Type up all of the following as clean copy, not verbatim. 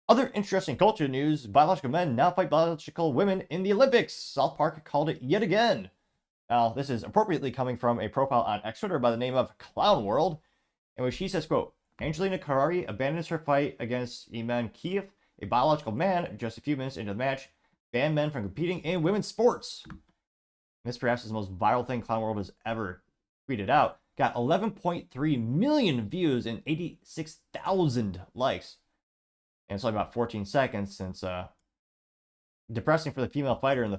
Other interesting culture news, biological men now fight biological women in the Olympics. South Park called it yet again. Now, this is appropriately coming from a profile on X Twitter by the name of Clown World, in which he says, quote, Angelina Carrari abandons her fight against Iman Kiev, a biological man, just a few minutes into the match, banned men from competing in women's sports. This perhaps is the most viral thing Clown World has ever tweeted out. Got 11.3 million views and 86,000 likes. And it's only about 14 seconds since depressing for the female fighter and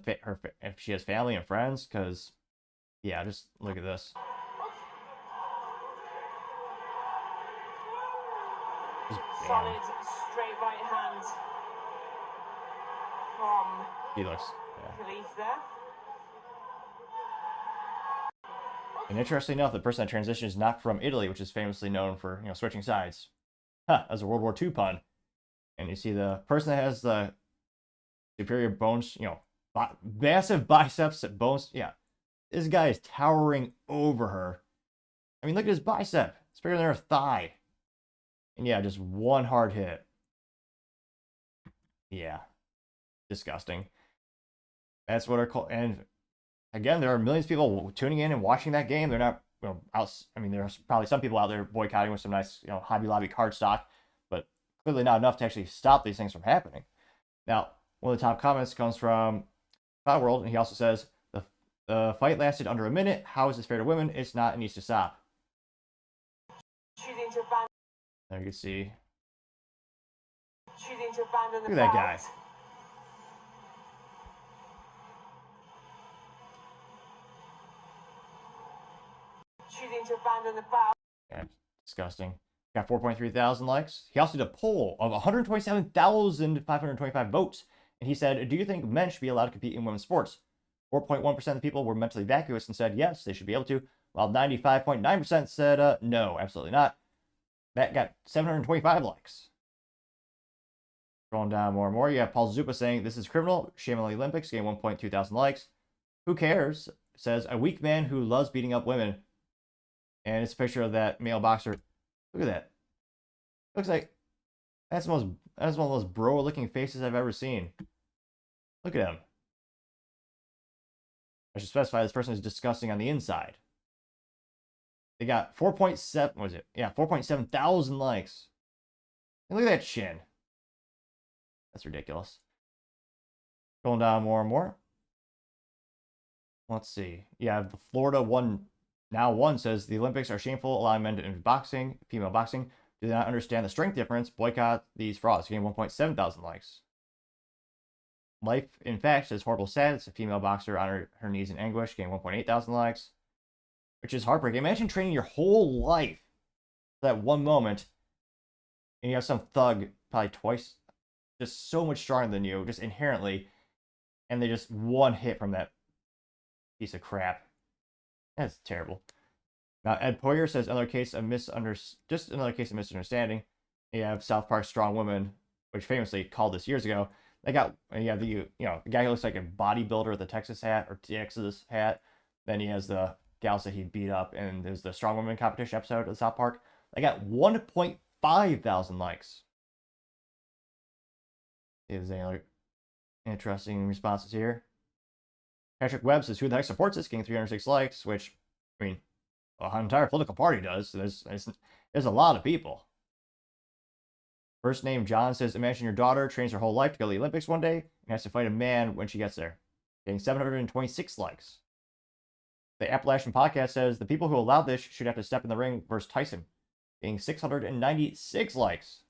if she has family and friends, because yeah, just look at this. Just solid straight right hand from Felix. Police there. And interestingly enough, the person that transitioned is not from Italy, which is famously known for switching sides. Huh, as a World War II pun. And you see the person that has the superior bones, massive biceps, bones. Yeah, this guy is towering over her. I mean, look at his bicep. It's bigger than her thigh. And yeah, just one hard hit. Yeah, disgusting. That's what are called. And again, there are millions of people tuning in and watching that game. They're not, out. I mean, there's probably some people out there boycotting with some nice, Hobby Lobby card stock, but clearly not enough to actually stop these things from happening. Now, one of the top comments comes from Cloud World, and he also says, the fight lasted under a minute. How is this fair to women? It's not. It needs to stop. There you can see. Look at that guy. Choosing to abandon the bout. Yeah, disgusting. Got 4.3 thousand likes. He also did a poll of 127,525 votes. And he said, do you think men should be allowed to compete in women's sports? 4.1% of the people were mentally vacuous and said yes, they should be able to, while 95.9% said no, absolutely not. That got 725 likes. Scrolling down more and more, you have Paul Zupa saying, this is criminal, shame on the Olympics, getting 1.2 thousand likes. Who cares? Says, a weak man who loves beating up women. And it's a picture of that male boxer. Look at that. Looks like that's one of the most bro-looking faces I've ever seen. Look at him. I should specify this person is disgusting on the inside. They got 4.7, what was it? Yeah, 4.7 thousand likes. And look at that chin. That's ridiculous. Going down more and more. Let's see. Yeah, the Florida One says the Olympics are shameful, allowing men to enter boxing, female boxing. Do they not understand the strength difference? Boycott these frauds. Getting 1.7 thousand likes. Life, in fact, says horrible sad. It's a female boxer on her knees in anguish, getting 1.8 thousand likes, which is heartbreaking. Imagine training your whole life for that one moment, and you have some thug, probably twice, just so much stronger than you, just inherently, and they just one hit from that piece of crap. That's terrible. Now, Ed Poyer says another case of misunderstanding. You have South Park Strong Woman, which famously called this years ago. They got the guy who looks like a bodybuilder with a Texas hat or Texas hat. Then he has the gals that he beat up, and there's the Strong Woman competition episode of South Park. They got 1.5 thousand likes. Is any interesting responses here? Patrick Webb says, who the heck supports this? Getting 306 likes, which, I mean, an entire political party does. So there's a lot of people. First name John says, imagine your daughter trains her whole life to go to the Olympics one day and has to fight a man when she gets there. Getting 726 likes. The Appalachian Podcast says, the people who allowed this should have to step in the ring versus Tyson. Getting 696 likes.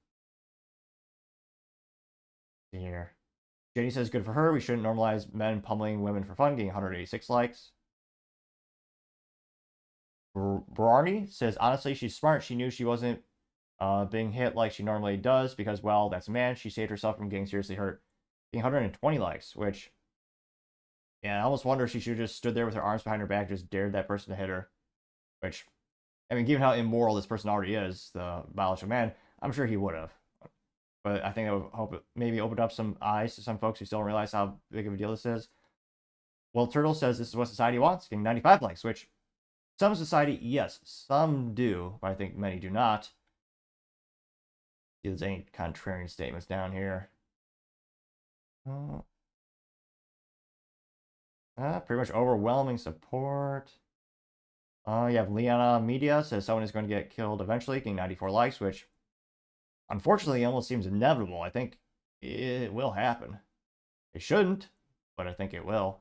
Here. Jenny says, good for her. We shouldn't normalize men pummeling women for fun. Getting 186 likes. Barney says, honestly, she's smart. She knew she wasn't being hit like she normally does because, well, that's a man. She saved herself from getting seriously hurt. Getting 120 likes, which, yeah, I almost wonder if she should have just stood there with her arms behind her back, just dared that person to hit her. Which, I mean, given how immoral this person already is, the biological man, I'm sure he would have. But I think I would hope it maybe opened up some eyes to some folks who still don't realize how big of a deal this is. Well, Turtle says this is what society wants, getting 95 likes, which some society, yes, some do, but I think many do not. See if there's any contrarian statements down here. Pretty much overwhelming support. You have Liana Media says someone is going to get killed eventually, getting 94 likes, which unfortunately almost seems inevitable. I think it will happen. It shouldn't, but I think it will.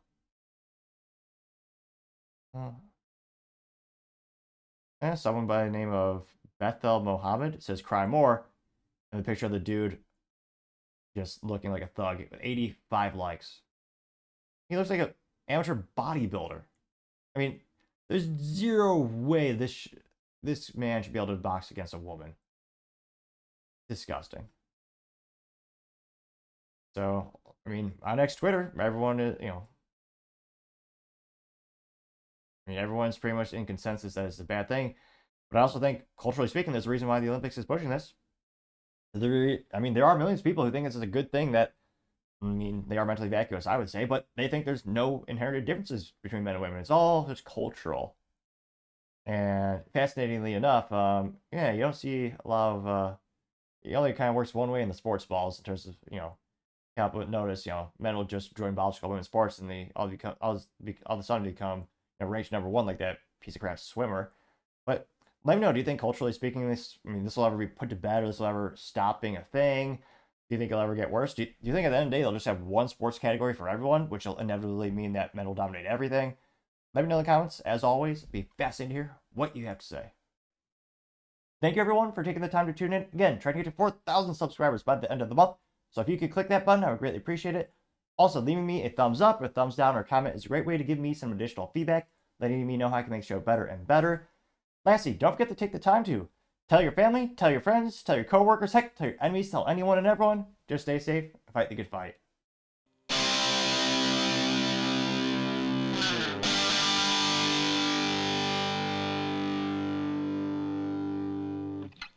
Someone by the name of Bethel Mohammed says cry more. And the picture of the dude just looking like a thug with 85 likes. He looks like an amateur bodybuilder. I mean, there's zero way this man should be able to box against a woman. Disgusting. So, I mean, on X Twitter, everyone is, everyone's pretty much in consensus that it's a bad thing. But I also think, culturally speaking, there's a reason why the Olympics is pushing this. There are millions of people who think this is a good thing that, they are mentally vacuous, I would say, but they think there's no inherent differences between men and women. It's all just cultural. And fascinatingly enough, you don't see a lot of, it only kind of works one way in the sports balls in terms of, can't notice, men will just join biological women's sports and they all of a sudden become ranked number one like that piece of crap swimmer. But let me know, do you think culturally speaking this will ever be put to bed, or this will ever stop being a thing? Do you think it'll ever get worse? Do you think at the end of the day they'll just have one sports category for everyone, which will inevitably mean that men will dominate everything? Let me know in the comments. As always, it'd be fascinating to hear what you have to say. Thank you everyone for taking the time to tune in. Again, trying to get to 4,000 subscribers by the end of the month. So if you could click that button, I would greatly appreciate it. Also, leaving me a thumbs up, a thumbs down, or a comment is a great way to give me some additional feedback, letting me know how I can make the show better and better. Lastly, don't forget to take the time to tell your family, tell your friends, tell your coworkers, heck, tell your enemies, tell anyone and everyone. Just stay safe and fight the good fight.